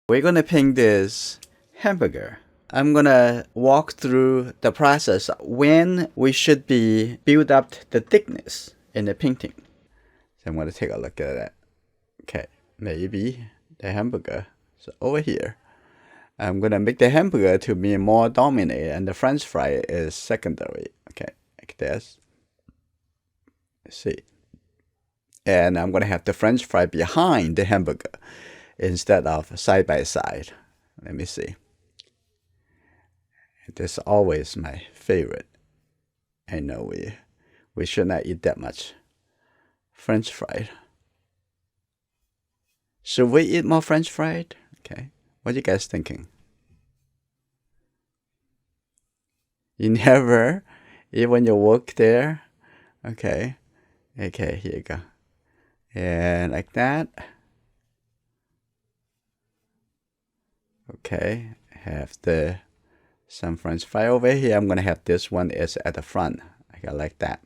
We're gonna paint this hamburger. I'm gonna walk through the process when we should be build up the thickness in the painting. So I'm gonna take a look at that. Okay, maybe the hamburger is over here. I'm gonna make the hamburger to be more dominant and the French fry is secondary. Okay, like this. Let's see. And I'm gonna have the French fry behind the hamburger instead of side by side. Let me see. This is always my favorite. I know we should not eat that much French fried. Should we eat more French fried? Okay. What are you guys thinking? You never eat when you work there? Okay. Okay, here you go. And like that. Okay. Have some French fry over here. I'm gonna have this one is at the front. I got like that.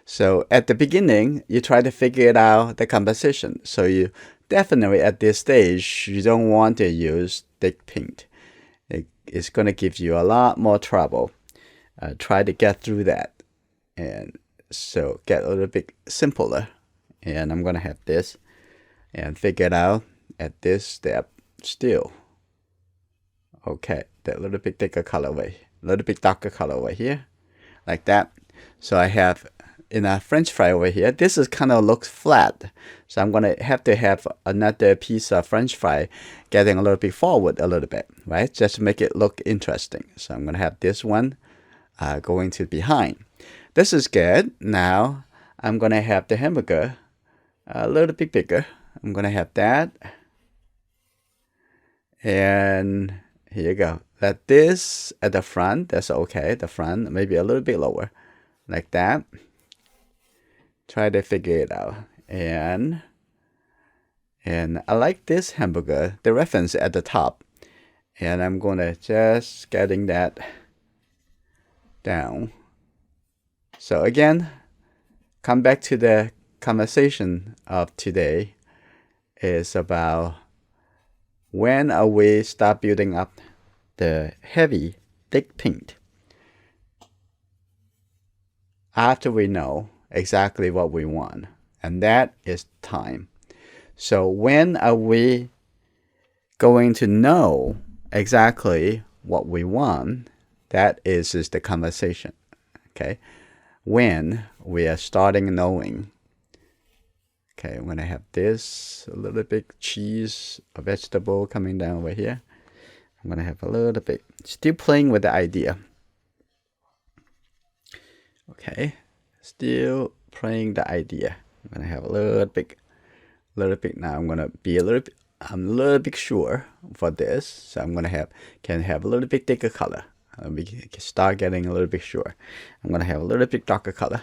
So at the beginning, you try to figure it out the composition. So you definitely at this stage, you don't want to use thick paint. It's gonna give you a lot more trouble. Try to get through that, and so get a little bit simpler. And I'm gonna have this, and figure it out at this step still. Okay, that little bit thicker colorway, a little bit darker colorway here, like that. So I have in a French fry over here. This is kind of looks flat, so I'm gonna have to have another piece of French fry getting a little bit forward a little bit, right? Just to make it look interesting. So I'm gonna have this one going to behind. This is good. Now I'm gonna have the hamburger a little bit bigger. I'm gonna have that, and here you go. Let this at the front. That's okay. The front maybe a little bit lower, like that. Try to figure it out. And I like this hamburger. The reference at the top, and I'm gonna just getting that down. So again, come back to the conversation of today. Is about when are we start building up the heavy, thick paint after we know exactly what we want, and that is time. So when are we going to know exactly what we want? That is the conversation. Okay, when we are starting knowing. Okay, I'm gonna have this a little bit cheese, a vegetable coming down over here. I'm gonna have a little bit, still playing with the idea. Okay, still playing the idea. I'm gonna have a little bit now. I'm gonna be I'm a little bit sure for this, so I'm gonna can have a little bit thicker color. We can start getting a little bit sure. I'm gonna have a little bit darker color.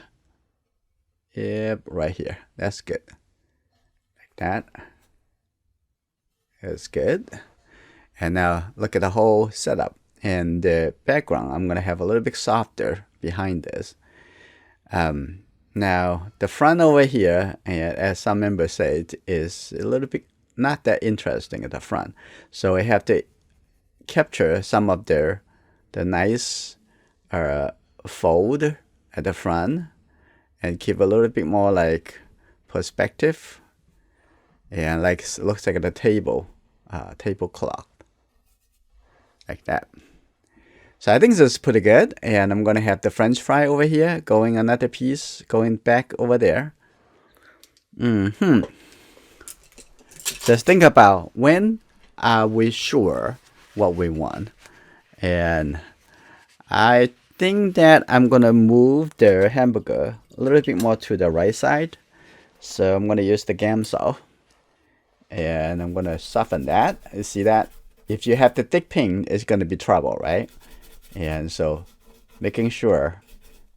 Yep, right here. That's good. That is good. And now look at the whole setup and the background. I'm gonna have a little bit softer behind this. Now the front over here, and as some members said, is a little bit not that interesting at the front. So I have to capture some of the nice fold at the front and keep a little bit more like perspective. And like looks like the tablecloth, like that. So I think this is pretty good. And I'm gonna have the French fry over here, going another piece, going back over there. Just think about when are we sure what we want. And I think that I'm gonna move the hamburger a little bit more to the right side. So I'm gonna use the gam saw. And I'm gonna soften that. You see that? If you have the thick paint, it's gonna be trouble, right? And so making sure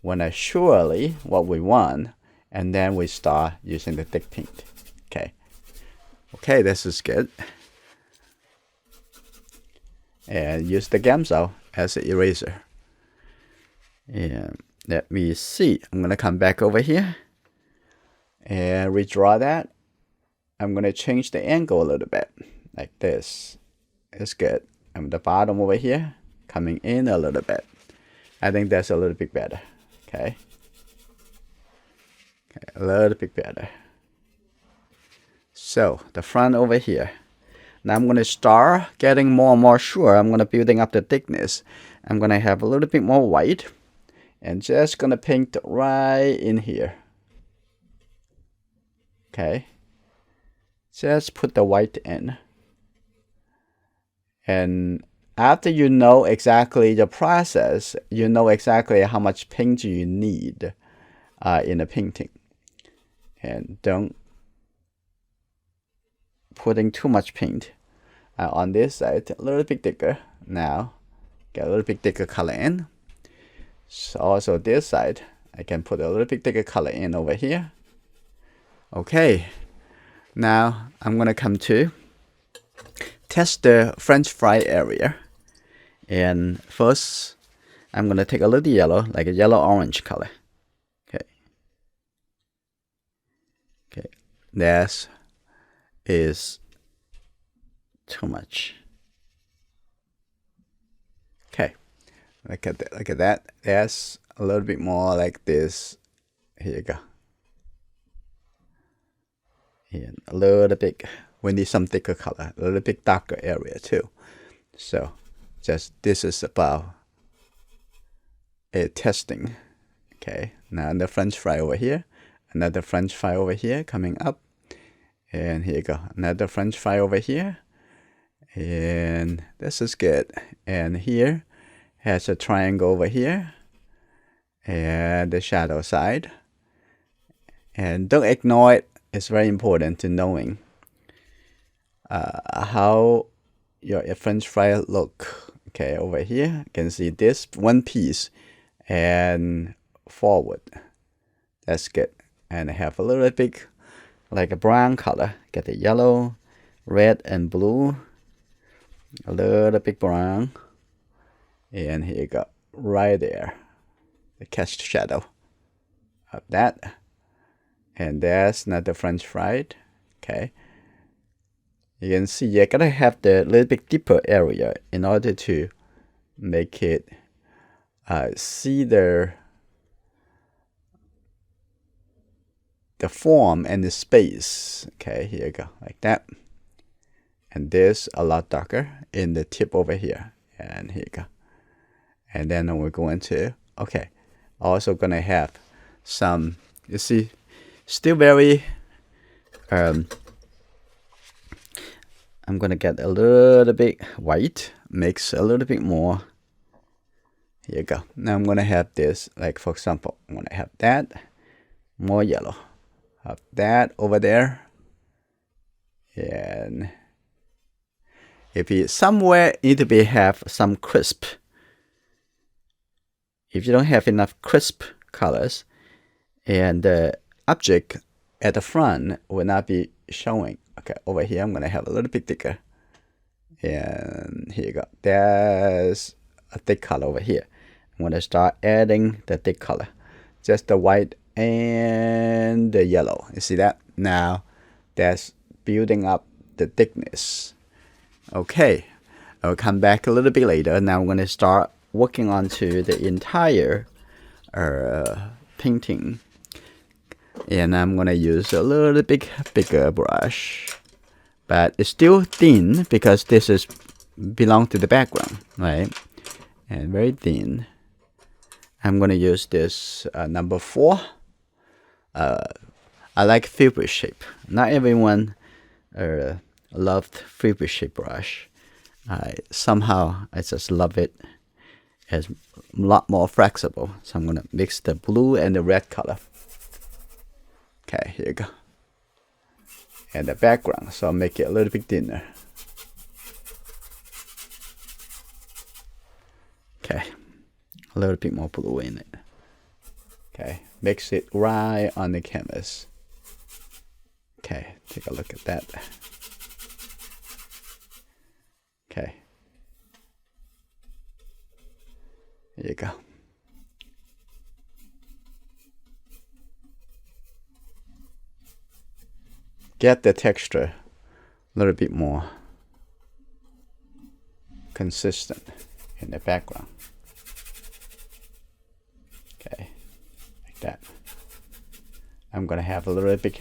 when I surely what we want, and then we start using the thick paint. Okay, this is good. And use the gam saw as an eraser. And let me see. I'm gonna come back over here and redraw that. I'm going to change the angle a little bit, like this. It's good. And the bottom over here, coming in a little bit. I think that's a little bit better. Okay. Okay, a little bit better. So the front over here. Now I'm going to start getting more and more sure. I'm going to building up the thickness. I'm going to have a little bit more white. And just going to paint right in here. Okay. Just put the white in. And after you know exactly the process, you know exactly how much paint you need in the painting. And don't putting too much paint on this side, a little bit thicker. Now get a little bit thicker color in. So also this side, I can put a little bit thicker color in over here. Okay, now I'm gonna come to test the French fry area. And first, I'm gonna take a little yellow, like a yellow-orange color. Okay. Okay, that is too much. Okay, look at that. Look at that. That's a little bit more like this. Here you go. And a little bit. We need some thicker color. A little bit darker area too. So, just this is about a testing. Okay. Now the French fry over here. Another French fry over here coming up. And here you go. Another French fry over here. And this is good. And here has a triangle over here. And the shadow side. And don't ignore it. It's very important to knowing how your French fry look. Okay, over here you can see this one piece and forward. That's good. And I have a little bit like a brown color. Get the yellow, red, and blue. A little bit brown. And here you go. Right there. The cast shadow of that. And that's not the French fried. Okay. You can see you're gonna have the little bit deeper area in order to make it see the form and the space. Okay, here you go, like that. And this a lot darker in the tip over here. And here you go. And then we're going to, okay, also gonna have some, you see, still very, I'm gonna get a little bit white, mix a little bit more. Here you go. Now I'm gonna have this, like for example, I'm gonna have that, more yellow. Have that over there. And if you somewhere need to be have some crisp. If you don't have enough crisp colors, and the object at the front will not be showing. Okay, over here I'm gonna have a little bit thicker. And here you go. There's a thick color over here. I'm gonna start adding the thick color. Just the white and the yellow. You see that? Now that's building up the thickness. Okay, I'll come back a little bit later. Now I'm gonna start working onto the entire painting. And I'm gonna use a little bit bigger brush, but it's still thin because this is belong to the background, right? And very thin. I'm gonna use this number 4. I like fiber shape. Not everyone loved fiber shape brush. Somehow I just love it. It's a lot more flexible. So I'm gonna mix the blue and the red color. Okay, here you go. And the background, so I'll make it a little bit thinner. Okay, a little bit more blue in it. Okay, mix it right on the canvas. Okay, take a look at that. Okay. Here you go. Get the texture a little bit more. consistent in the background. Okay, like that. I'm gonna have a little bit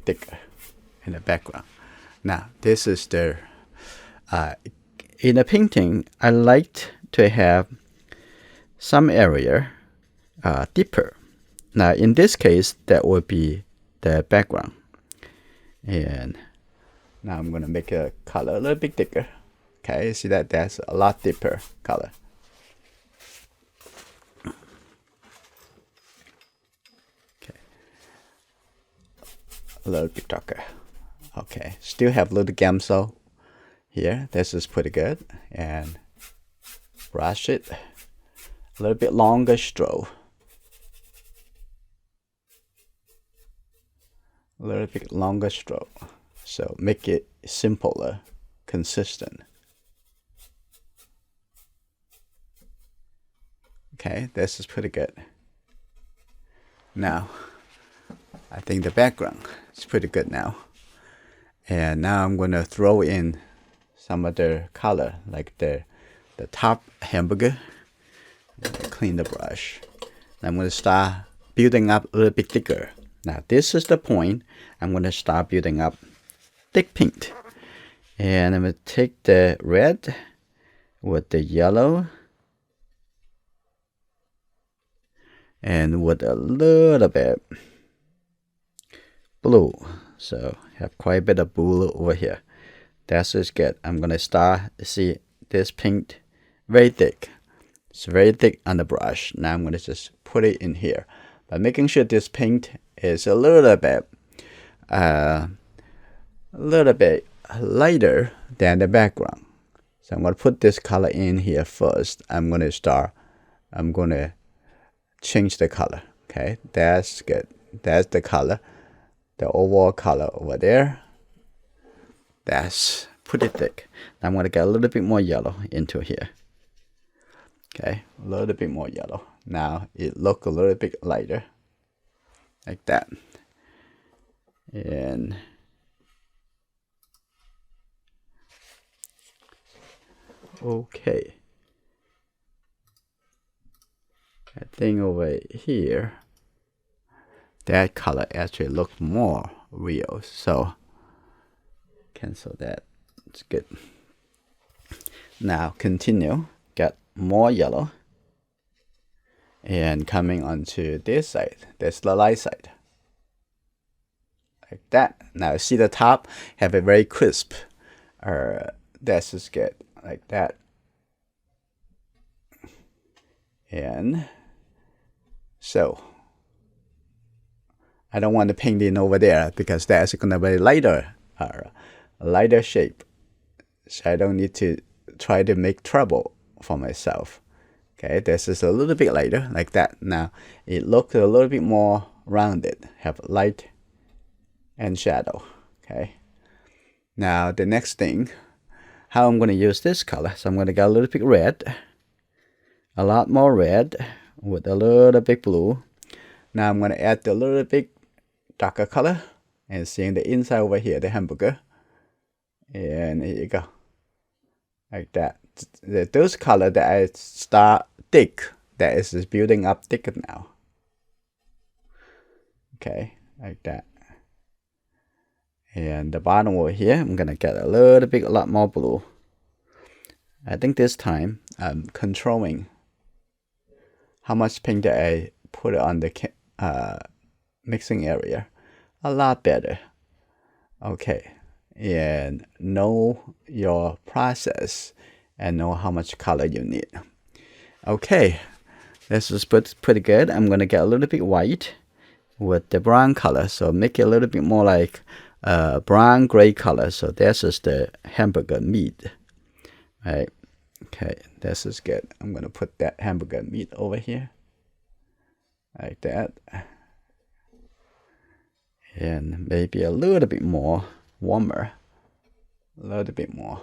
thicker in the background. Now this is the in a painting, I like to have some area deeper. Now in this case, that would be the background. And now I'm gonna make a color a little bit thicker. Okay, you see that that's a lot deeper color. Okay, a little bit darker. Okay, still have a little gamsol here. This is pretty good. And brush it. A little bit longer stroke. A little bit longer stroke. So make it simpler, consistent. Okay, this is pretty good. Now, I think the background is pretty good now. And now I'm going to throw in some of the color, like the top hamburger. Clean the brush. I'm going to start building up a little bit thicker. Now this is the point. I'm going to start building up thick pink. And I'm going to take the red with the yellow and with a little bit blue. So have quite a bit of blue over here. That's just good. I'm going to start, see this pink very thick. It's very thick on the brush. Now I'm going to just put it in here. But making sure this paint is a little bit lighter than the background. So I'm going to put this color in here first. I'm going to change the color. Okay, that's good. That's the color. The overall color over there. That's pretty thick. Now I'm going to get a little bit more yellow into here. Okay, a little bit more yellow. Now it looks a little bit lighter, like that. And okay, I think over here, that color actually looks more real. So cancel that. It's good. Now continue. Get more yellow. And coming onto this side, that's the light side. Like that. Now see the top have a very crisp. That's just good. Like that. And so I don't want to paint in over there because that's gonna be lighter, lighter shape. So I don't need to try to make trouble for myself. Okay, this is a little bit lighter, like that. Now it looks a little bit more rounded, have light and shadow. Okay. Now the next thing, how I'm going to use this color. So I'm going to get a little bit red, a lot more red with a little bit blue. Now I'm going to add a little bit darker color and seeing the inside over here, the hamburger. And here you go, like that. Those color that I start thick, that is just building up thicker now. Okay, like that. And the bottom over here, I'm gonna get a little bit, a lot more blue. I think this time I'm controlling how much paint that I put on the mixing area a lot better. Okay, and know your process and know how much color you need. Okay, this is pretty good. I'm gonna get a little bit white with the brown color, so make it a little bit more like brown gray color. So this is the hamburger meat, right? Okay, this is good. I'm gonna put that hamburger meat over here, like that, and maybe a little bit more warmer, a little bit more.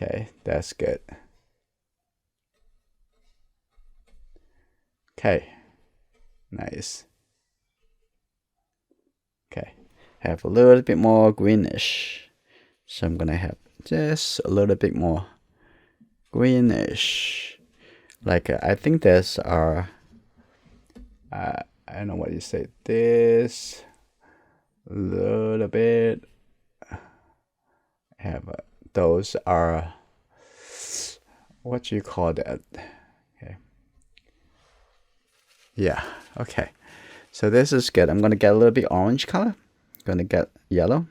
Okay, that's good. Okay, nice. Okay, have a little bit more greenish. So I'm gonna have just a little bit more greenish. Like I think there's I don't know what you say. This little bit. Have those are what you call that? Okay. Yeah. Okay. So this is good. I'm gonna get a little bit orange color. Gonna get yellow,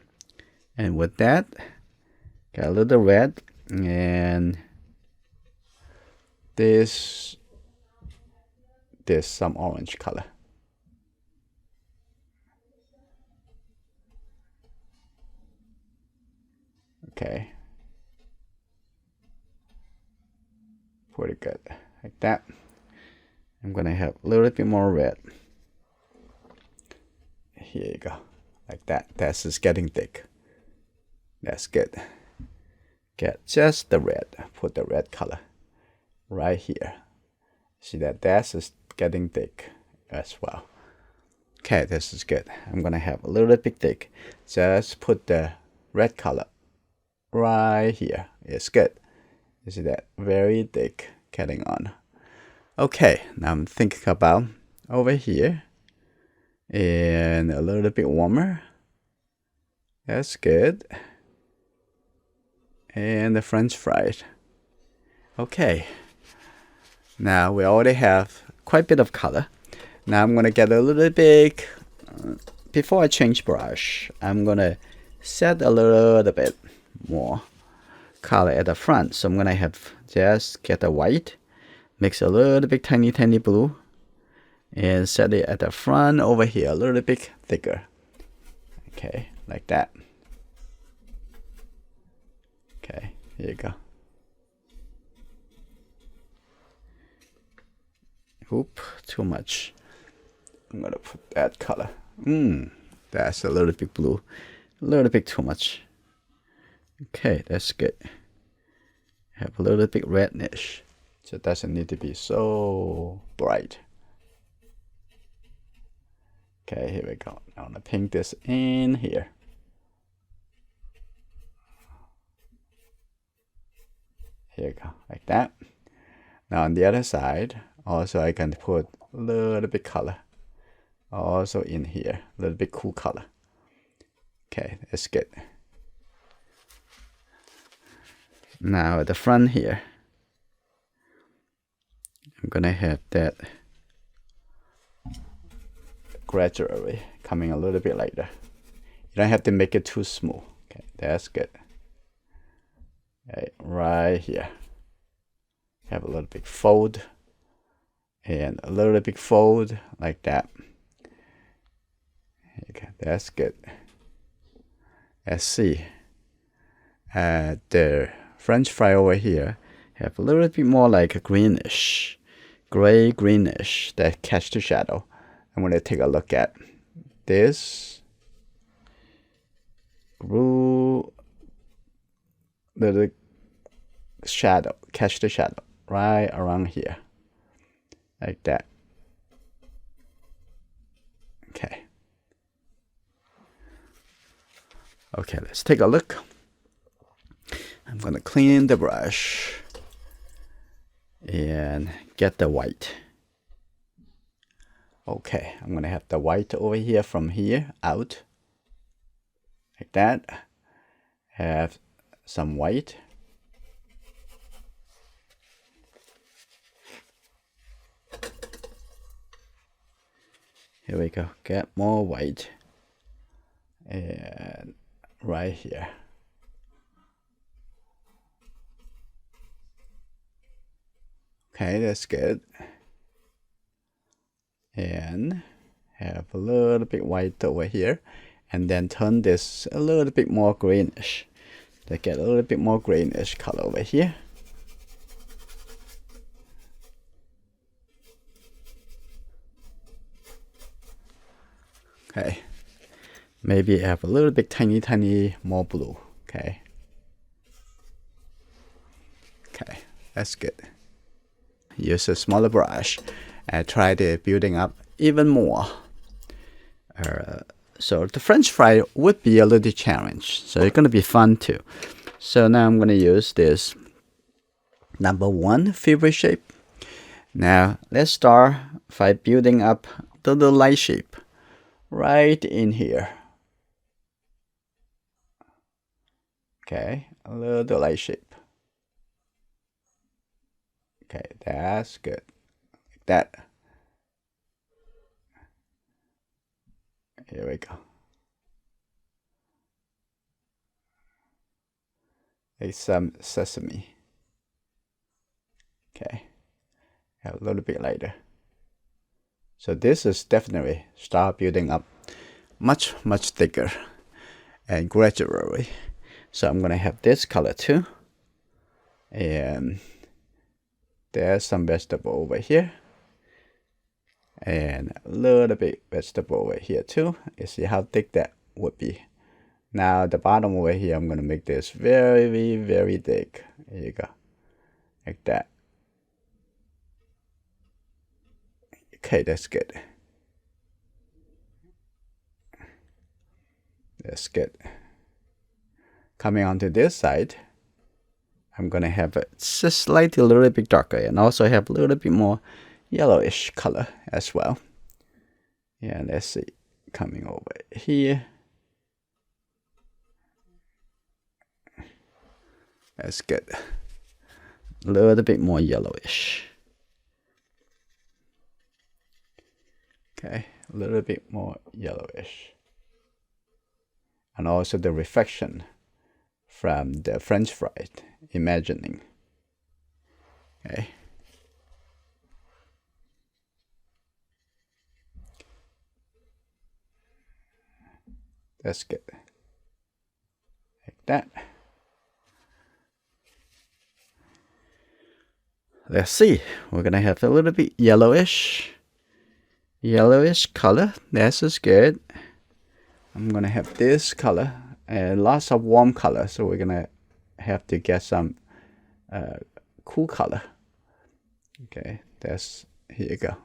and with that, get a little red, and this some orange color. Okay. Pretty good. Like that. I'm gonna have a little bit more red. Here you go. Like that. That's just getting thick. That's good. Get just the red. Put the red color right here. See that? That's just getting thick as well. Okay, this is good. I'm gonna have a little bit thick. Just put the red color right here. It's good. You see that? Very thick getting on. Okay, now I'm thinking about over here and a little bit warmer. That's good. And the French fries. Okay. Now we already have quite a bit of color. Now I'm gonna get a little bit. Before I change brush, I'm gonna set a little bit more color at the front. So I'm gonna have just get the white, mix a little bit tiny blue, and set it at the front over here a little bit thicker. Okay, like that. Okay, here you go. Oop, too much. I'm gonna put that color. That's a little bit blue. A little bit too much. Okay, that's good. Have a little bit reddish. So it doesn't need to be so bright. Okay, here we go. Now I'm gonna paint this in here. Here you go, like that. Now on the other side, also I can put a little bit color. Also in here, a little bit cool color. Okay, that's good. Now at the front here, I'm gonna have that gradually coming a little bit lighter. You don't have to make it too smooth. Okay, that's good. Okay, right here. Have a little bit fold and a little bit fold like that. Okay, that's good. Let's see. The French fry over here have a little bit more like a greenish, gray greenish that catch the shadow. I'm gonna take a look at this. Little shadow, catch the shadow right around here, like that. Okay. Okay, let's take a look. I'm gonna clean the brush and get the white. Okay, I'm gonna have the white over here from here out, like that. Have some white. Here we go. Get more white. And right here. Okay, that's good. And have a little bit white over here. And then turn this a little bit more greenish. To get a little bit more greenish color over here. Okay. Maybe have a little bit tiny more blue. Okay. Okay, that's good. Use a smaller brush and try to building up even more So the French fry would be a little challenge. So it's gonna be fun too. So now I'm gonna use this number 1 favorite shape. Now let's start by building up the little light shape right in here. Okay, a little light shape. Okay, that's good. Like that. Here we go. It's some sesame. Okay, a little bit lighter. So this is definitely start building up much thicker and gradually. So I'm gonna have this color too. And there's some vegetable over here. And a little bit vegetable over here too. You see how thick that would be. Now the bottom over here, I'm gonna make this very thick. Here you go. Like that. Okay, that's good. That's good. Coming onto this side, I'm gonna have it just slightly a little bit darker and also have a little bit more yellowish color as well. Yeah, let's see. Coming over here. That's good. A little bit more yellowish. Okay, a little bit more yellowish. And also the reflection from the French fries, imagining. Okay. That's good. Like that. Let's see. We're gonna have a little bit yellowish color. This is good. I'm gonna have this color and lots of warm color. So we're gonna have to get some cool color. Okay, here you go.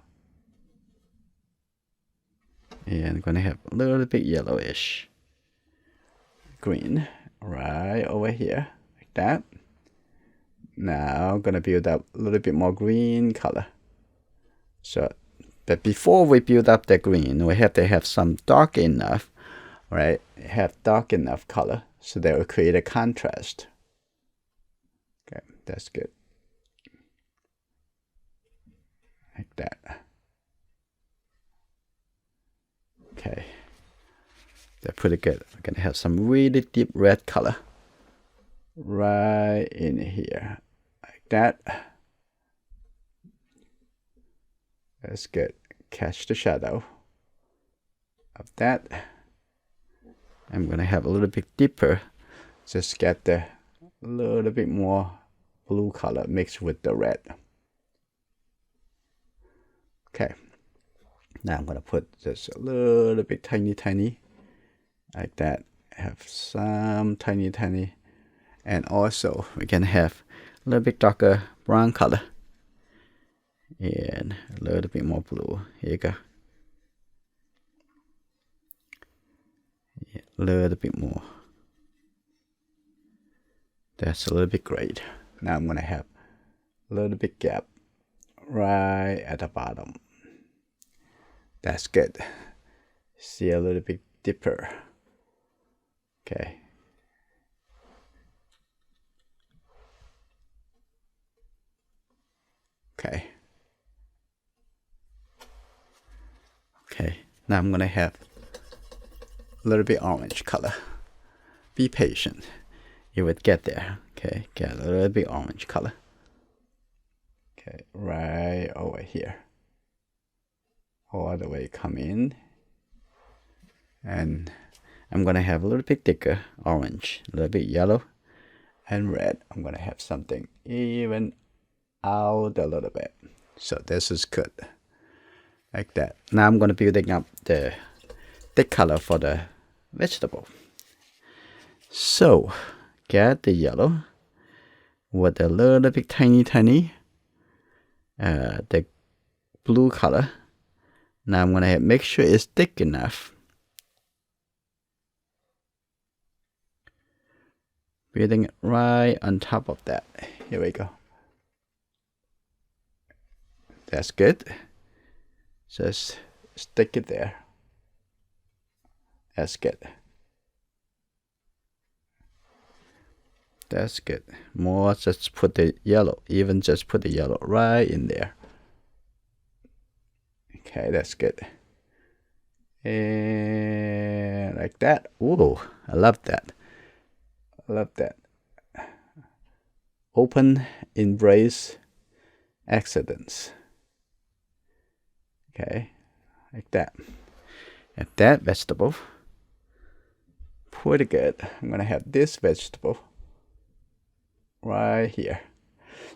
And I'm gonna have a little bit yellowish green right over here, like that. Now I'm gonna build up a little bit more green color. So, but before we build up the green, we have to have some dark enough, right? Have dark enough color so that will create a contrast. Okay, that's good. Like that. Okay, they're pretty good. We're gonna have some really deep red color right in here, like that. That's good. Catch the shadow of that. I'm gonna have a little bit deeper. Just get the little bit more blue color mixed with the red. Okay. Now I'm gonna put just a little bit tiny, like that. Have some tiny, and also we can have a little bit darker brown color and a little bit more blue. Here you go. Yeah, a little bit more. That's a little bit great. Now I'm gonna have a little bit gap right at the bottom. That's good. See a little bit deeper. Okay. Okay. Okay. Now I'm gonna have a little bit orange color. Be patient. You would get there. Okay. Get a little bit orange color. Okay. Right over here. All the way come in, and I'm gonna have a little bit thicker orange, a little bit yellow and red. I'm gonna have something even out a little bit. So this is good, like that. Now I'm gonna building up the thick color for the vegetable. So get the yellow with a little bit tiny, the blue color. Now I'm gonna make sure it's thick enough building it right on top of that. Here we go. That's good. Just stick it there. That's good. That's good. More, just put the yellow. Even just put the yellow right in there. Okay, that's good. And like that. Ooh, I love that. I love that. Open, embrace accidents. Okay, like that. And that vegetable. Pretty good. I'm gonna have this vegetable right here.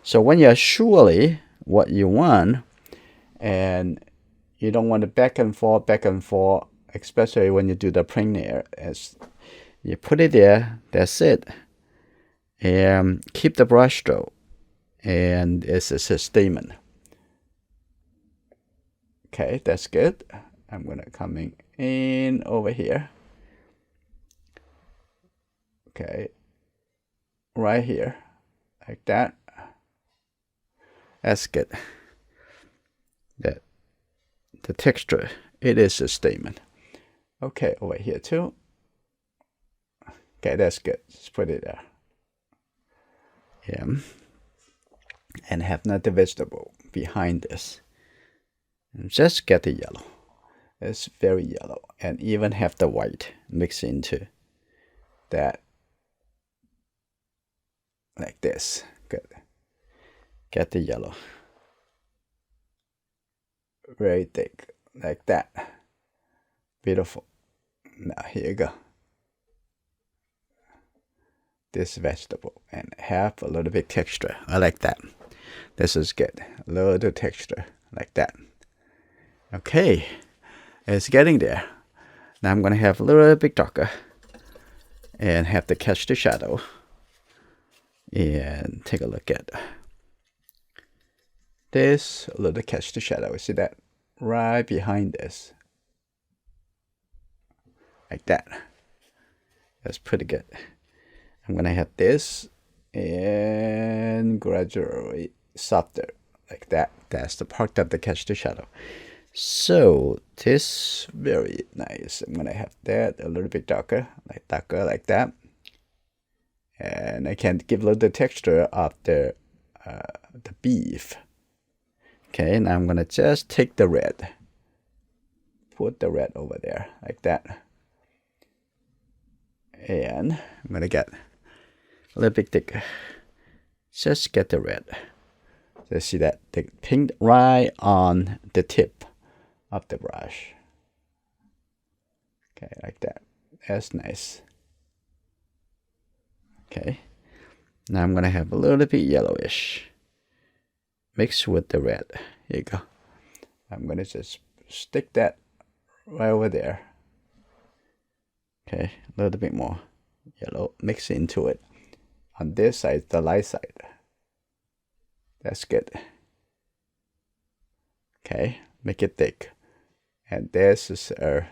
So when you're surely what you want, and you don't want to back and forth, especially when you do the printer. As you put it there, that's it. And keep the brush stroke, and it's a statement. Okay, that's good. I'm gonna come in over here. Okay, right here, like that. That's good. That the texture, it is a statement. Okay, over here too. Okay, that's good. Just put it there. Yeah. And have another vegetable behind this. And just get the yellow. It's very yellow. And even have the white mix into that. Like this. Good. Get the yellow. Very thick. Like that. Beautiful. Now here you go. This vegetable and have a little bit texture. I like that. This is good. A little texture like that. Okay, it's getting there. Now I'm gonna have a little bit darker and have to catch the shadow and take a look at this. A little catch the shadow. See that right behind this, like that. That's pretty good. I'm gonna have this and gradually softer like that. That's the part that the catch the shadow. So this very nice. I'm gonna have that a little bit darker like that, and I can give a little texture of the beef. Okay, now I'm gonna just take the red, put the red over there like that, and I'm gonna get a little bit thicker. Just get the red. So see that the pink right on the tip of the brush. Okay, like that. That's nice. Okay. Now I'm gonna have a little bit yellowish mixed with the red. Here you go. I'm gonna just stick that right over there. Okay, a little bit more yellow. Mix into it. On this side, the light side. That's good. Okay, make it thick. And this is a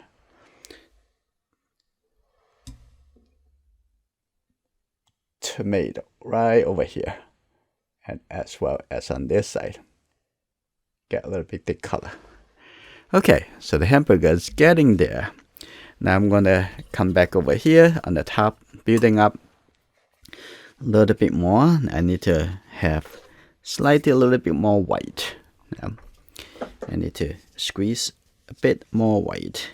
tomato right over here. And as well as on this side. Get a little bit thick color. Okay, so the hamburger is getting there. Now I'm gonna come back over here on the top, building up a little bit more. I need to have slightly a little bit more white. Now, I need to squeeze a bit more white.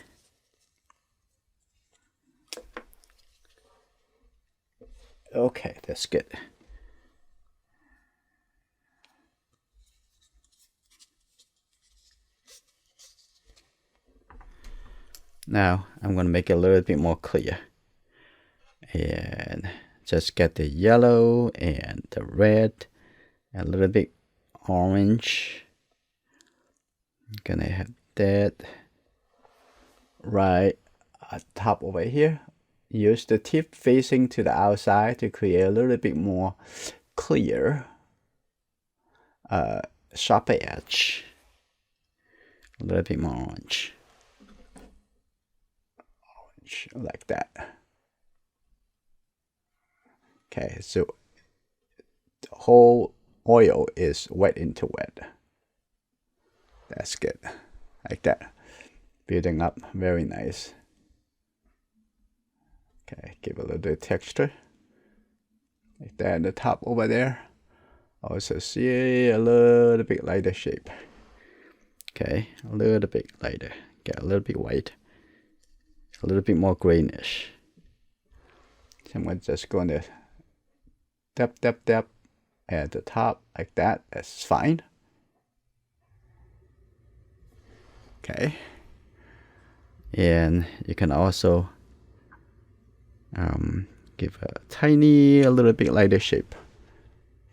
Okay, that's good. Now I'm going to make it a little bit more clear. And just get the yellow and the red, a little bit orange. I'm gonna have that right at top over here. Use the tip facing to the outside to create a little bit more clear, sharper edge. A little bit more orange. Orange, like that. Okay, so the whole oil is wet into wet. That's good. Like that. Building up. Very nice. Okay, give a little bit of texture. Like that in the top over there. Also see a little bit lighter shape. Okay, a little bit lighter. Get a little bit white. A little bit more greenish. So I'm just going to dab at the top like that. That's fine. Okay. And you can also give a little bit lighter shape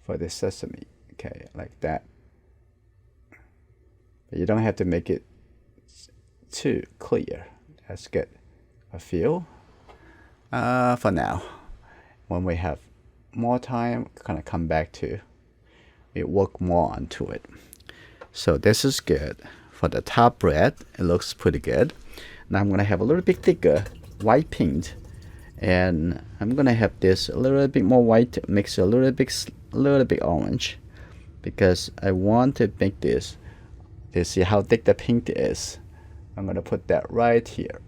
for the sesame. Okay, like that. But you don't have to make it too clear. That's good. A few. For now. When we have more time, kind of come back to it, work more onto it. So this is good. For the top bread, it looks pretty good. Now I'm gonna have a little bit thicker white paint, and I'm gonna have this a little bit more white, mix a little bit orange, because I want to make this to see how thick the paint is. I'm gonna put that right here.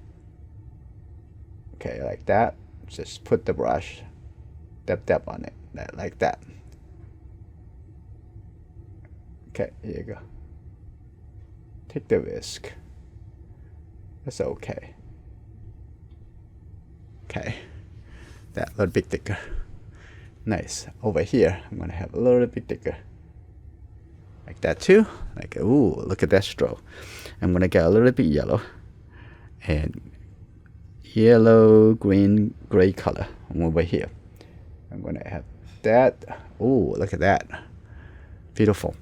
Okay, like that. Just put the brush, dab on it, like that. Okay, here you go. Take the whisk. That's okay. Okay, that a little bit thicker. Nice. Over here, I'm gonna have a little bit thicker. Like that too. Like, ooh, look at that stroke. I'm gonna get a little bit yellow and yellow, green, gray color over here. I'm gonna have that. Ooh, look at that. Beautiful.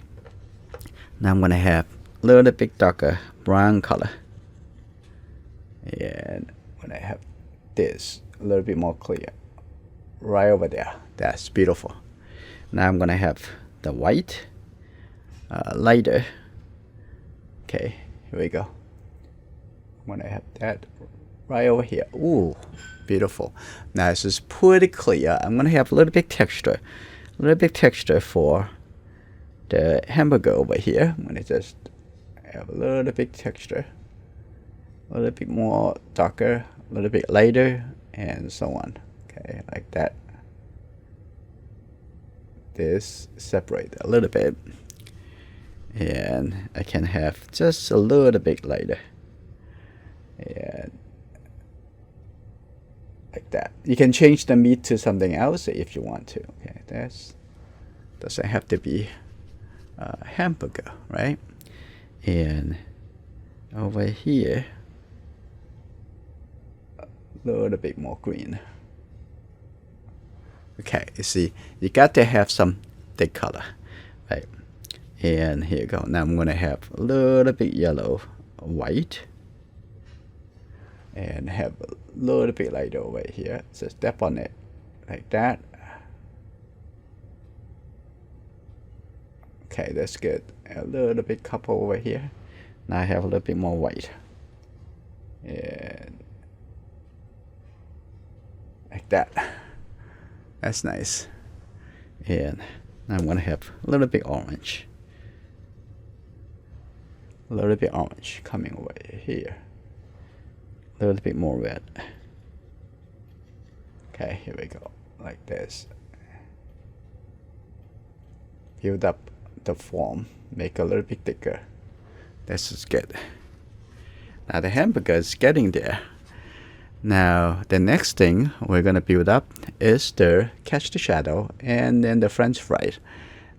Now I'm gonna have a little bit darker brown color. And when I have this a little bit more clear right over there. That's beautiful. Now I'm gonna have the white lighter. Okay, here we go. I'm gonna have that right over here. Ooh, beautiful. Now this is pretty clear. I'm gonna have a little bit texture. A little bit texture for the hamburger over here. I'm gonna just have a little bit texture. A little bit more darker, a little bit lighter, and so on. Okay, like that. This separate a little bit. And I can have just a little bit lighter. And like that. You can change the meat to something else if you want to. Okay, that's doesn't have to be a hamburger, right? And over here, a little bit more green. Okay, you see, you got to have some thick color, right? And here you go. Now I'm gonna have a little bit yellow, white, and have a little bit lighter over here. So step on it like that. Okay, that's good. A little bit copper over here. Now I have a little bit more white. And like that. That's nice. And now I'm gonna have a little bit orange. A little bit orange coming over here. A little bit more red. Okay, here we go. Like this. Build up the form. Make a little bit thicker. This is good. Now the hamburger is getting there. Now the next thing we're gonna build up is the catch the shadow and then the French fries.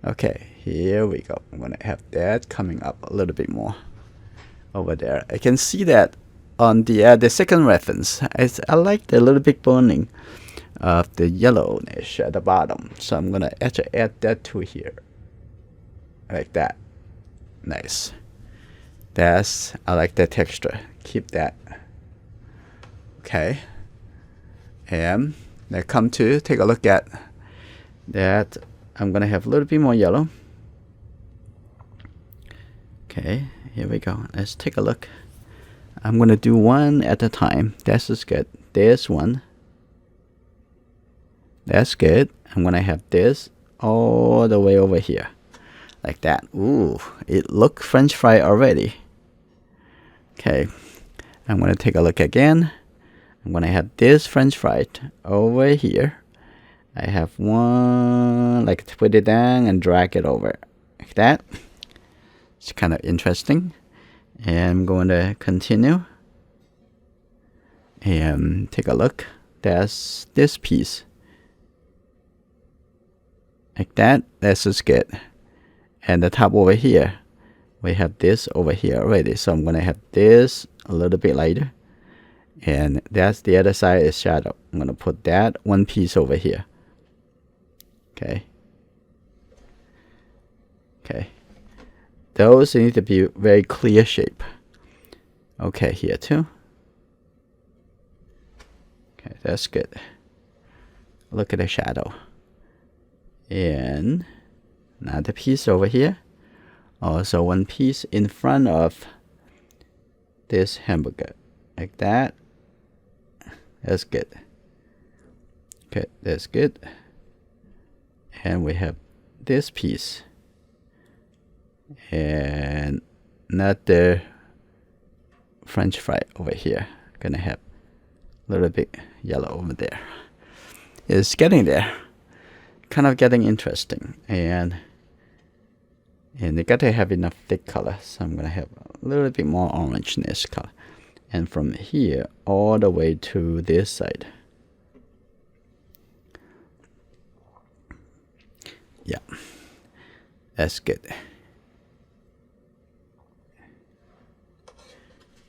Okay, here we go. I'm gonna have that coming up a little bit more over there. I can see that on the second reference. I like the little bit burning of the yellowish at the bottom. So I'm gonna actually add that to here. Like that. Nice. I like that texture. Keep that. Okay. And now come to take a look at that. I'm gonna have a little bit more yellow. Okay, here we go. Let's take a look. I'm gonna do one at a time. This is good. There's one. that's good. I'm gonna have this all the way over here, like that. Ooh, it look French fry already. Okay, I'm gonna take a look again. I'm gonna have this French fry over here. I have one, like, to put it down and drag it over like that. It's kind of interesting. And I'm going to continue and take a look. That's this piece like that. That's just good. And the top over here, we have this over here already, so I'm gonna have this a little bit lighter, and that's the other side is shadow. I'm gonna put that one piece over here. Okay, those need to be very clear shape. Okay, here too. Okay, that's good. Look at the shadow. And another piece over here. Also one piece in front of this hamburger. Like that. That's good. Okay, that's good. And we have this piece. And another French fry over here. Gonna have a little bit yellow over there. It's getting there. Kind of getting interesting. And they gotta have enough thick color. So I'm gonna have a little bit more orangeness color. And from here all the way to this side. Yeah. That's good.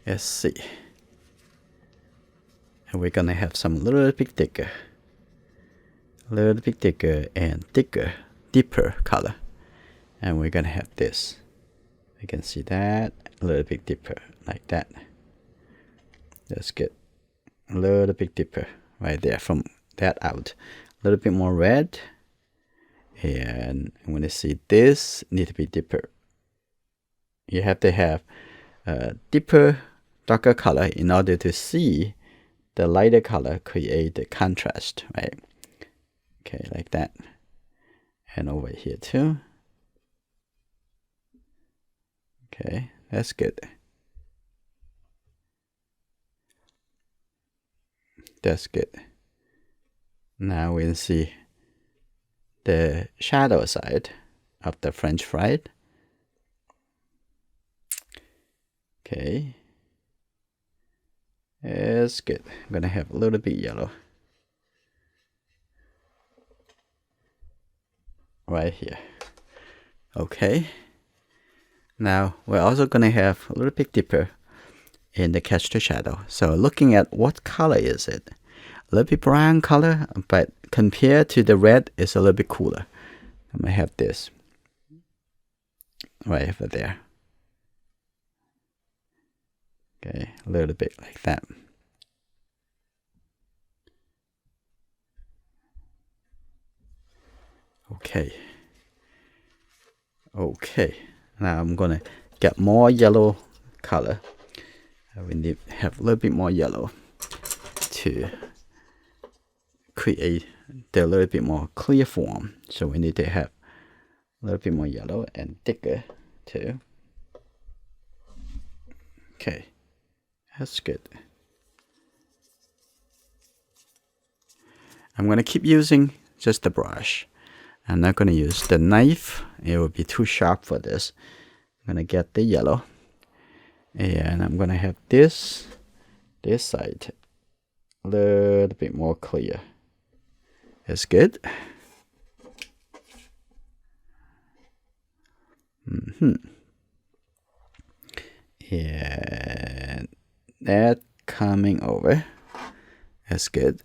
Let's see. And we're gonna have some little bit thicker. A little bit thicker and thicker, deeper color. And we're gonna have this. You can see that a little bit deeper, like that. That's good. A little bit deeper right there from that out. A little bit more red. And I'm gonna see this need to be deeper. You have to have a deeper, darker color in order to see the lighter color create the contrast, right? Okay, like that. And over here too. Okay, that's good. That's good. Now we can see the shadow side of the French fry. Okay. That's good. I'm gonna have a little bit yellow right here. Okay. Now we're also gonna have a little bit deeper in the catch the shadow. So looking at what color is it? A little bit brown color, but compared to the red, it's a little bit cooler. I'm gonna have this right over there. Okay, a little bit like that. Okay. Okay. Now I'm gonna get more yellow color. We need to have a little bit more yellow to create the little bit more clear form. So we need to have a little bit more yellow and thicker too. Okay, that's good. I'm gonna keep using just the brush. I'm not gonna use the knife. It will be too sharp for this. I'm gonna get the yellow. And I'm gonna have this side a little bit more clear. That's good. And that coming over. That's good.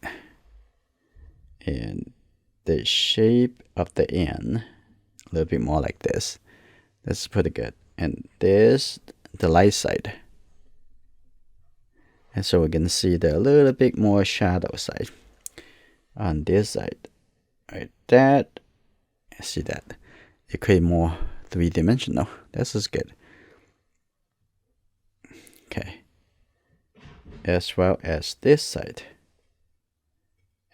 And the shape of the end a little bit more like this. That's pretty good. And this the light side. And so we can see the little bit more shadow side on this side. Right, that. See that? It create more three-dimensional. This is good. Okay. As well as this side.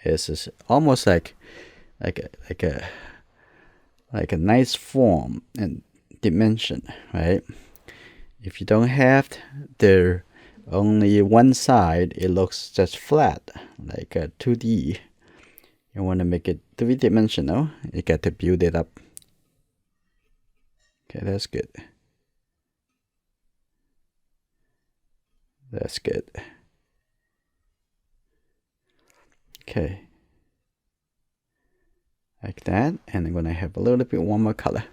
It's almost like a nice form and dimension, right? If you don't have the only one side, it looks just flat, like a 2D. You want to make it three-dimensional, you got to build it up. Okay, that's good. That's good. Okay. Like that. And I'm going to have a little bit warmer color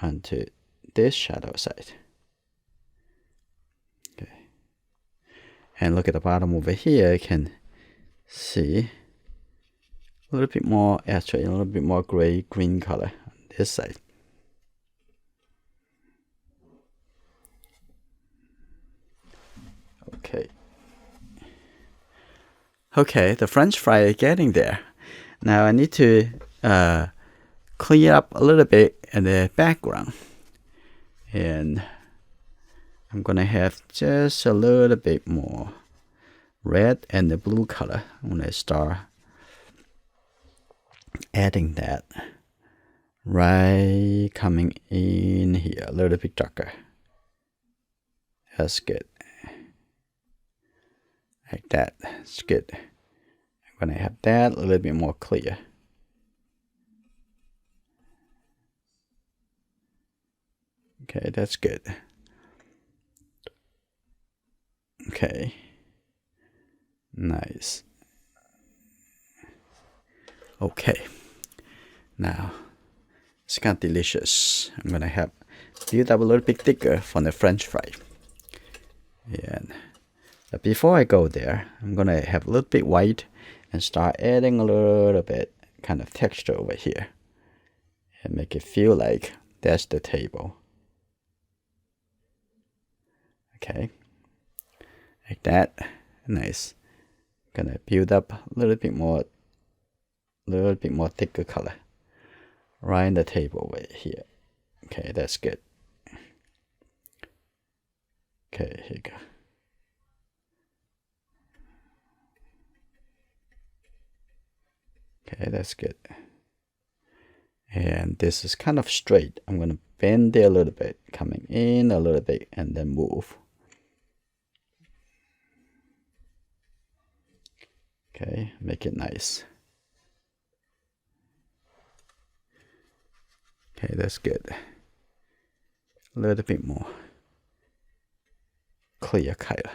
onto this shadow side. Okay. And look at the bottom over here. You can see a little bit more, actually a little bit more gray-green color on this side. Okay. Okay, the French fry is getting there. Now I need to clean up a little bit in the background. And I'm gonna have just a little bit more red and the blue color when I start adding that. Right coming in here, a little bit darker. That's good. Like that. That's good. I'm gonna have that a little bit more clear. Okay, that's good. Okay. Nice. Okay. Now, it's kind of delicious. I'm gonna have build up a little bit thicker for the French fry. And before I go there, I'm gonna have a little bit white and start adding a little bit kind of texture over here and make it feel like that's the table. Okay, like that. Nice. Gonna build up a little bit more thicker color right in the table right here. Okay, that's good. Okay, here you go. Okay, that's good. And this is kind of straight. I'm gonna bend it a little bit, coming in a little bit, and then move. Okay, make it nice. Okay, that's good. A little bit more clear color.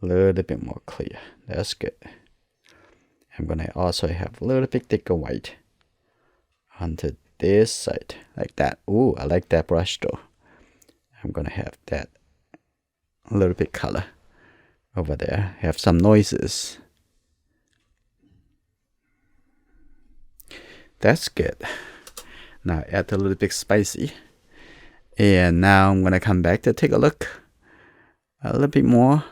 A little bit more clear. That's good. I'm gonna also have a little bit thicker white onto this side, like that. Ooh, I like that brush though. I'm gonna have that a little bit color over there. Have some noises. That's good. Now add a little bit spicy. And now I'm gonna come back to take a look a little bit more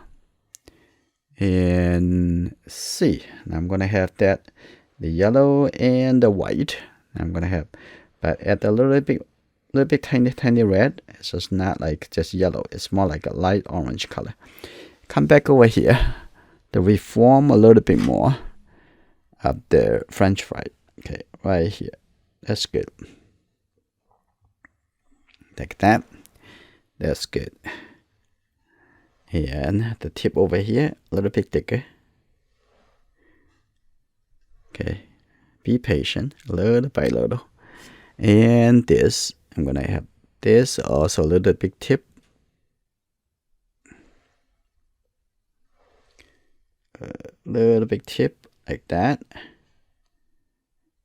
and see. Now I'm gonna have that the yellow and the white. I'm gonna have, but add a little bit tiny red. So it's not like just yellow. It's more like a light orange color. Come back over here to reform a little bit more of the French fry. Okay, right here. That's good. Like that. That's good. And the tip over here, a little bit thicker. Okay, be patient, little by little. And this, I'm gonna have this also a little bit tip. A little bit tip like that.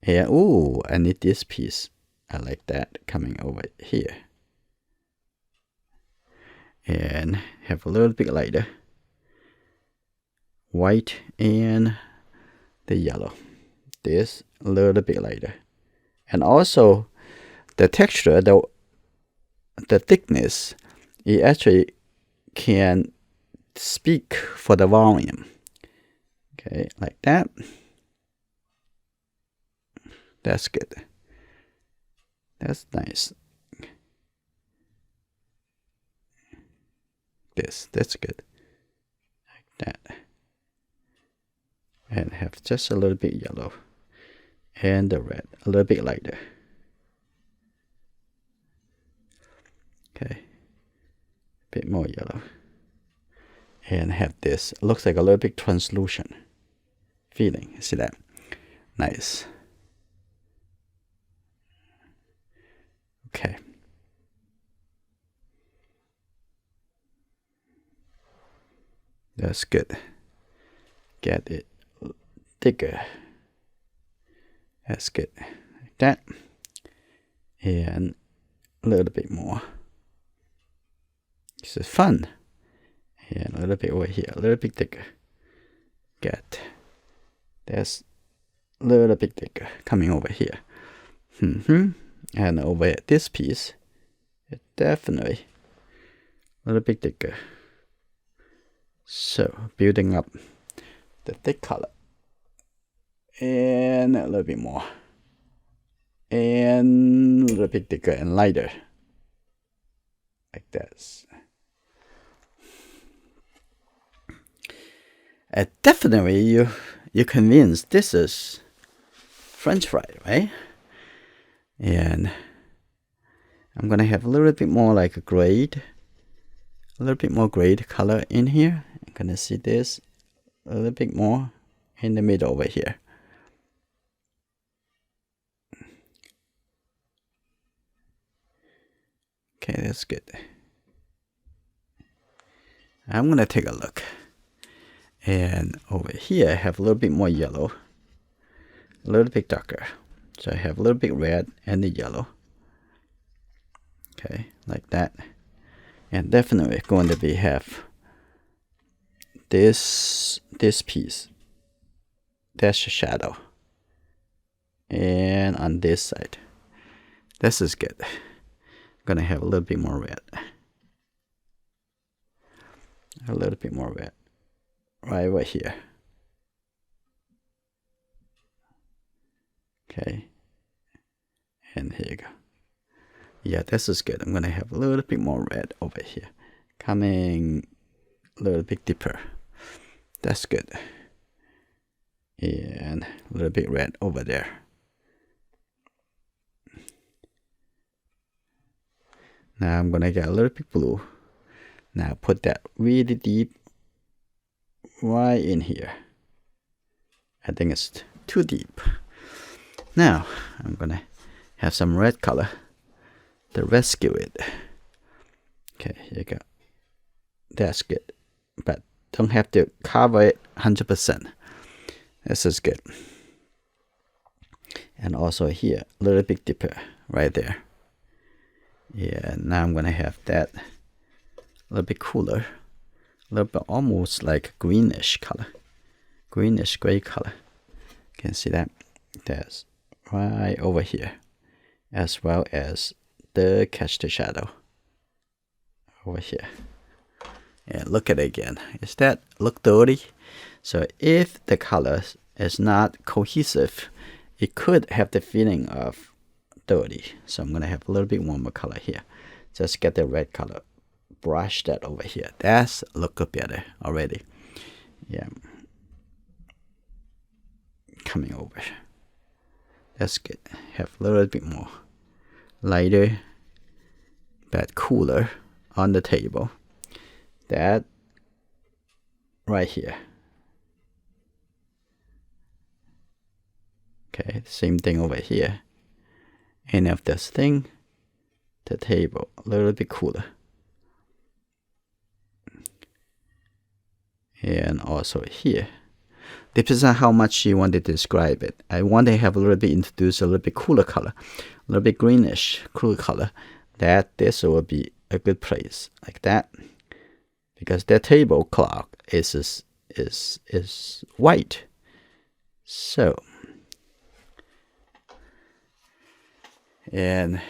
Yeah, ooh, I need this piece. I like that coming over here. And have a little bit lighter white and the yellow. This a little bit lighter. And also the texture, the thickness, it actually can speak for the volume. Okay, like that. That's good. That's nice. That's good. Like that. and have just a little bit yellow, and the red a little bit lighter. Okay, a bit more yellow, and have this. It looks like a little bit translucent feeling. See that? Nice. Okay. That's good. Get it thicker. That's good. Like that. And a little bit more. This is fun. And a little bit over here. A little bit thicker. Get. That's a little bit thicker. Coming over here. And over at this piece. Definitely a little bit thicker. So, building up the thick color. And a little bit more. And a little bit thicker and lighter. Like this. Definitely, you're convinced this is French fry, right? And I'm gonna have a little bit more like a grade. A little bit more grade color in here. I'm gonna see this a little bit more in the middle over here. Okay, that's good. I'm gonna take a look. And over here I have a little bit more yellow. A little bit darker. So I have a little bit red and the yellow. Okay, like that. And definitely going to be have this piece. That's the shadow. And on this side. This is good. I'm gonna have a little bit more red. A little bit more red. Right over here. Okay. And here you go. Yeah, this is good. I'm gonna have a little bit more red over here. Coming a little bit deeper. That's good. And a little bit red over there. Now I'm gonna get a little bit blue. Now put that really deep right in here. I think it's too deep. Now I'm gonna have some red color to rescue it. Okay, here you go. That's good. But don't have to cover it 100%. This is good. And also here, a little bit deeper right there. Yeah, now I'm gonna have that a little bit cooler. A little bit almost like greenish color. Greenish gray color. Can see that? That's right over here. As well as the catch the shadow over here. And look at it again. Is that look dirty? So if the color is not cohesive, it could have the feeling of dirty. So I'm gonna have a little bit warmer color here. Just get the red color. Brush that over here. That's look better already. Yeah. Coming over. That's good. Have a little bit more. Lighter, but cooler on the table. That right here. Okay, same thing over here. And of this thing, the table a little bit cooler. And also here. Depends on how much you want to describe it. I want to have a little bit introduce a little bit cooler color, a little bit greenish cooler color. That this will be a good place like that, because the tablecloth is white. So, and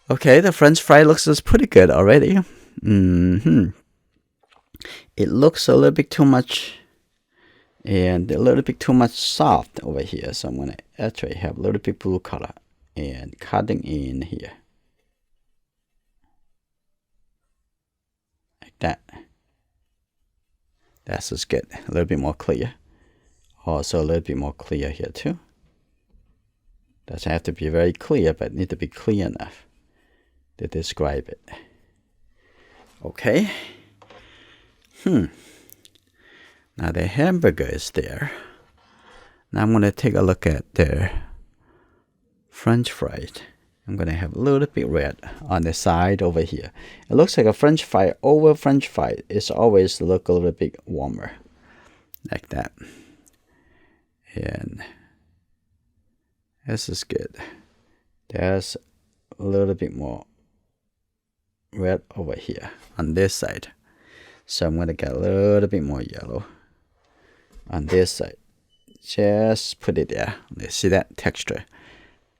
okay, the French fry looks pretty good already. It looks a little bit too much and a little bit too much soft over here. So I'm going to actually have a little bit blue color and cutting in here. Like that. That's just good. A little bit more clear. Also a little bit more clear here too. Doesn't have to be very clear, but need to be clear enough to describe it. Okay. Now the hamburger is there. Now I'm going to take a look at the French fries. I'm going to have a little bit red on the side over here. It looks like a French fry over French fry. It's always look a little bit warmer. Like that. And this is good. There's a little bit more red over here on this side. So I'm going to get a little bit more yellow on this side. Just put it there. Let's see that texture.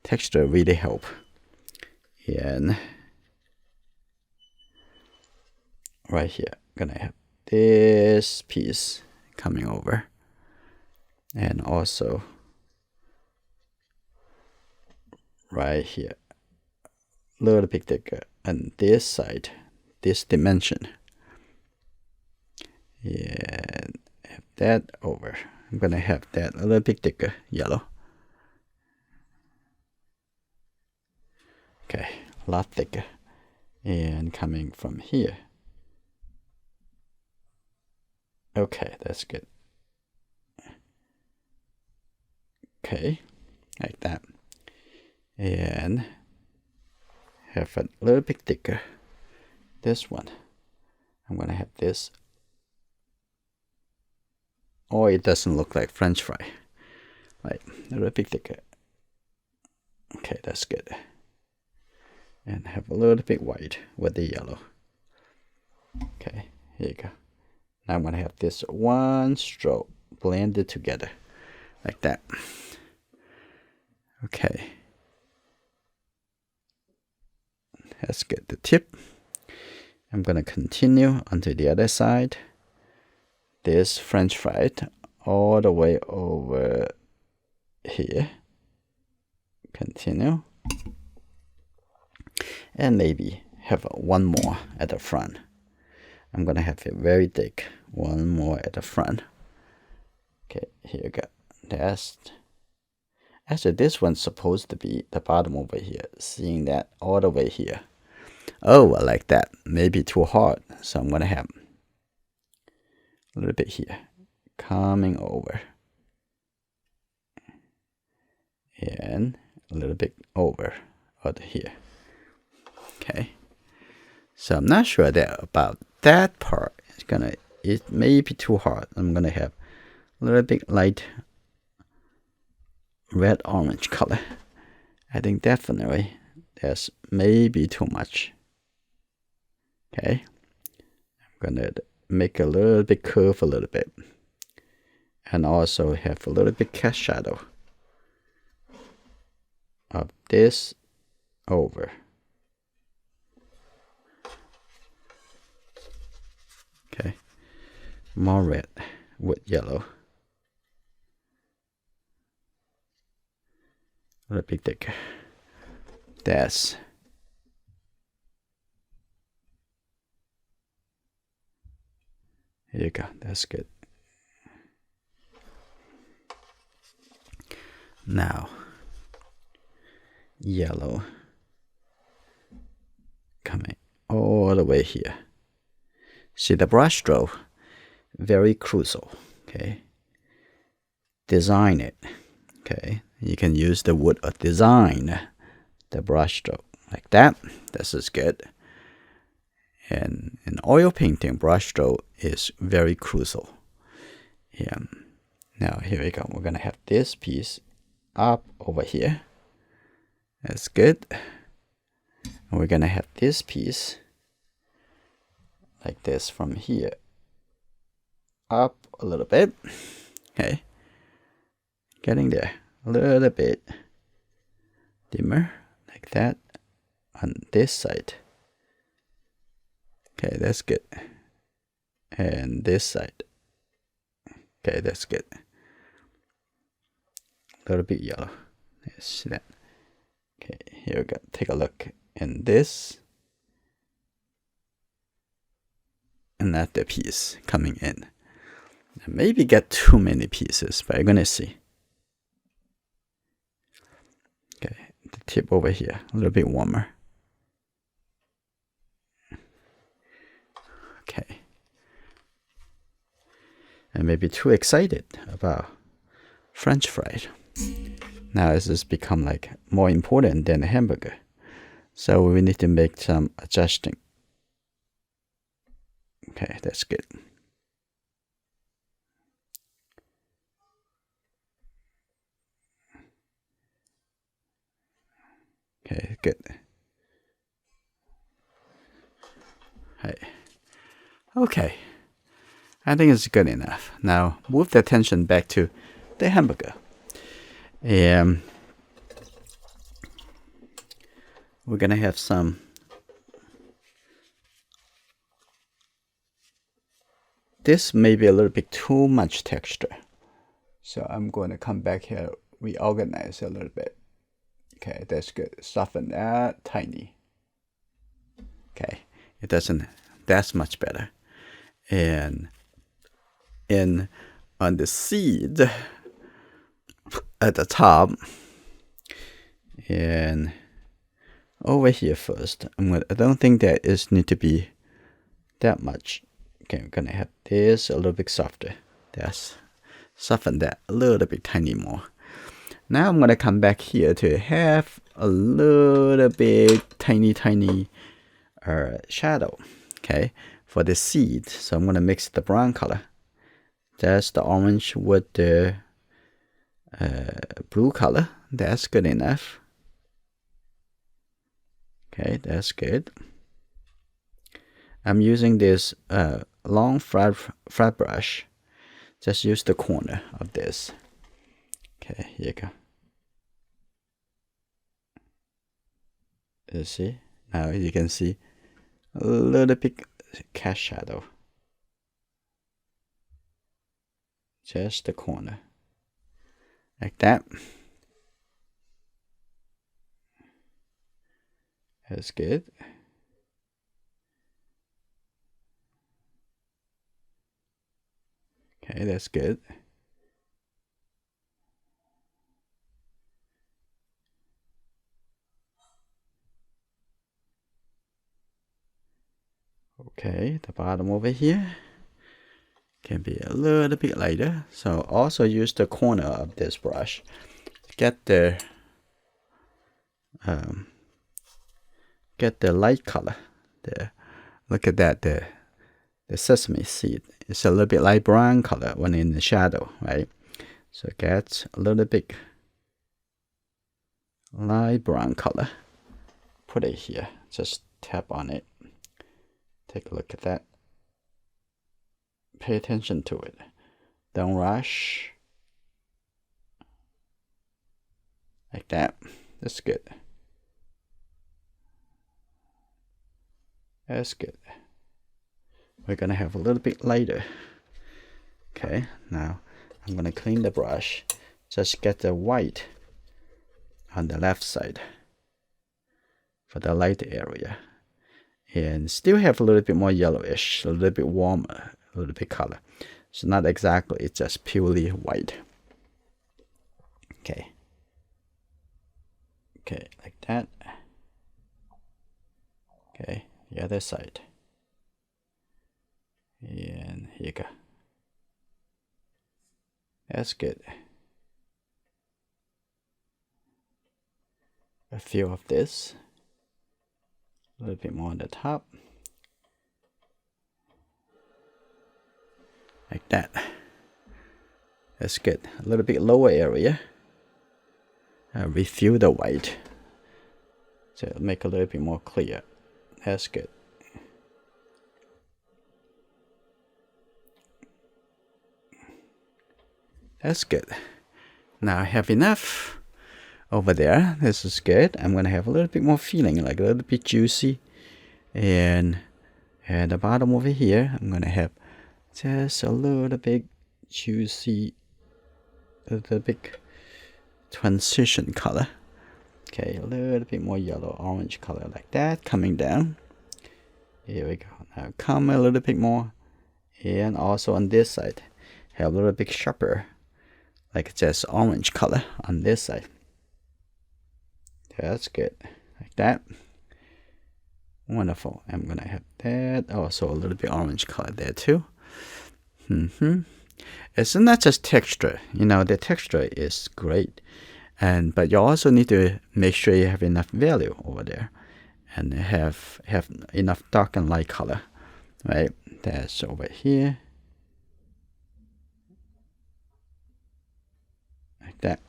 Texture really help. And right here, I'm going to have this piece coming over. And also right here, a little bit thicker on this side, this dimension. And have that over. I'm gonna have that a little bit thicker yellow. Okay, a lot thicker. And coming from here. Okay, that's good. Okay, like that. And have a little bit thicker. This one. I'm gonna have this. Oh, it doesn't look like French fry. Right, a little bit thicker. Okay, that's good. And have a little bit white with the yellow. Okay, here you go. Now I'm gonna have this one stroke blended together. Like that. Okay. That's good. The tip. I'm gonna continue onto the other side. This French fry all the way over here. Continue. And maybe have one more at the front. I'm gonna have it very thick. One more at the front. Okay, here you go. That's actually this one's supposed to be the bottom over here. Seeing that all the way here. Oh, I like that. Maybe too hard. So I'm gonna have a little bit here. Coming over. And a little bit over here. Okay. So I'm not sure that about that part. It may be too hard. I'm gonna have a little bit light red orange color. I think definitely there's maybe too much. Okay. I'm gonna make a little bit curve a little bit. And also have a little bit cast shadow of this over. Okay. More red with yellow. A little bit thicker. That's here you go. That's good. Now, yellow coming all the way here. See the brush stroke, very crucial. Okay, design it. Okay, you can use the word of design the brush stroke like that. This is good. And in oil painting, brush stroke is very crucial. Yeah. Now here we go. We're gonna have this piece up over here. That's good. And we're gonna have this piece like this from here up a little bit. Okay. Getting there. A little bit dimmer like that on this side. Okay, that's good. And this side. Okay, that's good. A little bit yellow. Let's see that. Okay, here we go. Take a look. And this. And that's the piece coming in. Maybe get too many pieces, but I'm gonna see. Okay, the tip over here, a little bit warmer. Okay. And maybe too excited about French fries. Now this has become like more important than a hamburger. So we need to make some adjusting. Okay, that's good. Okay, good. Hey. Okay. I think it's good enough. Now move the attention back to the hamburger. And we're gonna have some this may be a little bit too much texture. So I'm going to come back here, reorganize a little bit. Okay, that's good. Soften that tiny. Okay, it doesn't, that's much better. And on the seed at the top, and over here first, I don't think that is need to be that much. Okay, I'm gonna have this a little bit softer. That's soften that a little bit tiny more. Now I'm gonna come back here to have a little bit tiny shadow. Okay, for the seed. So I'm gonna mix the brown color. That's the orange with the blue color. That's good enough. Okay, that's good. I'm using this long flat brush. Just use the corner of this. Okay, here you go. You see? Now you can see a little bit cast shadow. Just the corner. Like that. That's good. Okay, that's good. Okay, the bottom over here can be a little bit lighter. So also use the corner of this brush to get the light color. Look at that, the sesame seed. It's a little bit light brown color when in the shadow, right? So get a little bit light brown color. Put it here. Just tap on it. Take a look at that. Pay attention to it. Don't rush. Like that. That's good. That's good. We're gonna have a little bit lighter. Okay, now I'm gonna clean the brush. Just get the white on the left side for the light area. And still have a little bit more yellowish, a little bit warmer, a little bit color. So not exactly, it's just purely white. Okay. Okay, like that. Okay, the other side. And here you go. That's good. A few of this. A little bit more on the top. Like that. That's good. A little bit lower area. Refill the white. So make a little bit more clear. That's good. That's good. Now I have enough over there. This is good. I'm gonna have a little bit more feeling, like a little bit juicy. And at the bottom over here, I'm gonna have just a little bit juicy, a little bit transition color. Okay, a little bit more yellow orange color like that coming down. Here we go. Now come a little bit more, and also on this side, have a little bit sharper, like just orange color on this side. That's good, like that. Wonderful. I'm gonna have that also a little bit orange color there too. It's not just texture, you know, the texture is great, but you also need to make sure you have enough value over there, and have enough dark and light color, right? That's over here, like that.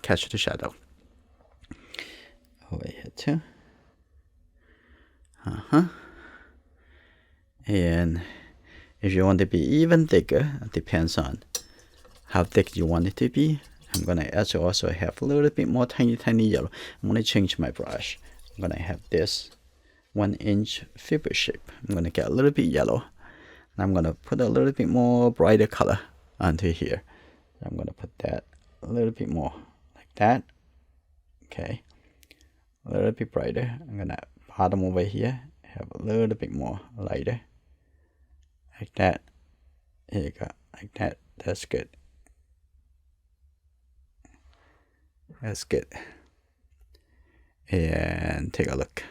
Catch the shadow over here too. And if you want to be even thicker, it depends on how thick you want it to be. I'm gonna also have a little bit more tiny yellow. I'm gonna change my brush. I'm gonna have this 1-inch fiber shape. I'm gonna get a little bit yellow, and I'm gonna put a little bit more brighter color onto here. I'm gonna put that a little bit more like that. Okay, a little bit brighter. I'm gonna bottom over here have a little bit more lighter, like that. Here you go, like that. That's good. That's good. And take a look.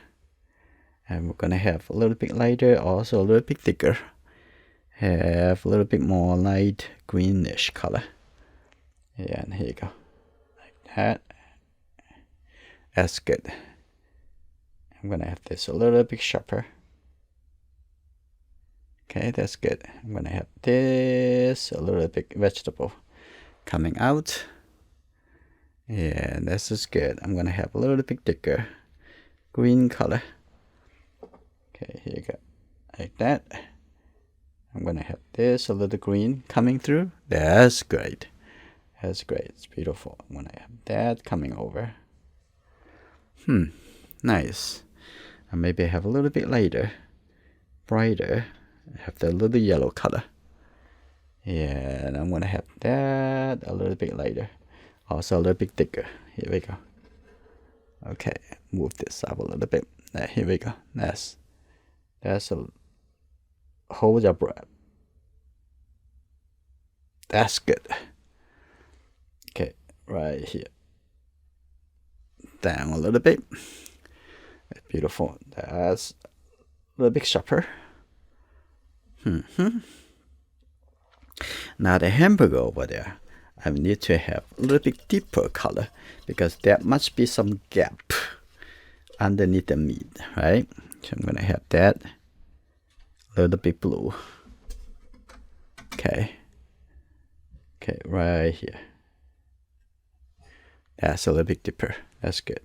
And we're gonna have a little bit lighter, also a little bit thicker. Have a little bit more light greenish color. And here you go, like that. That's good. I'm gonna have this a little bit sharper. Okay, that's good. I'm gonna have this a little bit vegetable coming out. Yeah, this is good. I'm gonna have a little bit thicker green color. Okay, here you go, like that. I'm gonna have this a little green coming through. That's great. That's great. It's beautiful. I'm gonna have that coming over. Nice. And maybe have a little bit lighter, brighter. Have the little yellow color. Yeah, and I'm gonna have that a little bit lighter, also a little bit thicker. Here we go. Okay, move this up a little bit. Here we go. That's a hold your breath. That's good. Okay, right here. Down a little bit. Beautiful. That's a little bit sharper. Now the hamburger over there, I need to have a little bit deeper color, because there must be some gap underneath the meat, right? So I'm gonna have that a little bit blue. Okay, right here. That's a little bit deeper. That's good.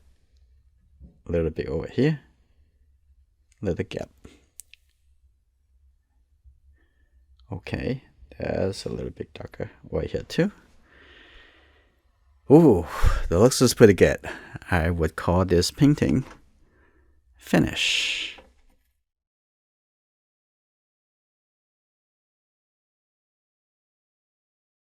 A little bit over here. Little gap. Okay, that's a little bit darker right here too. Ooh, that looks pretty good. I would call this painting finish.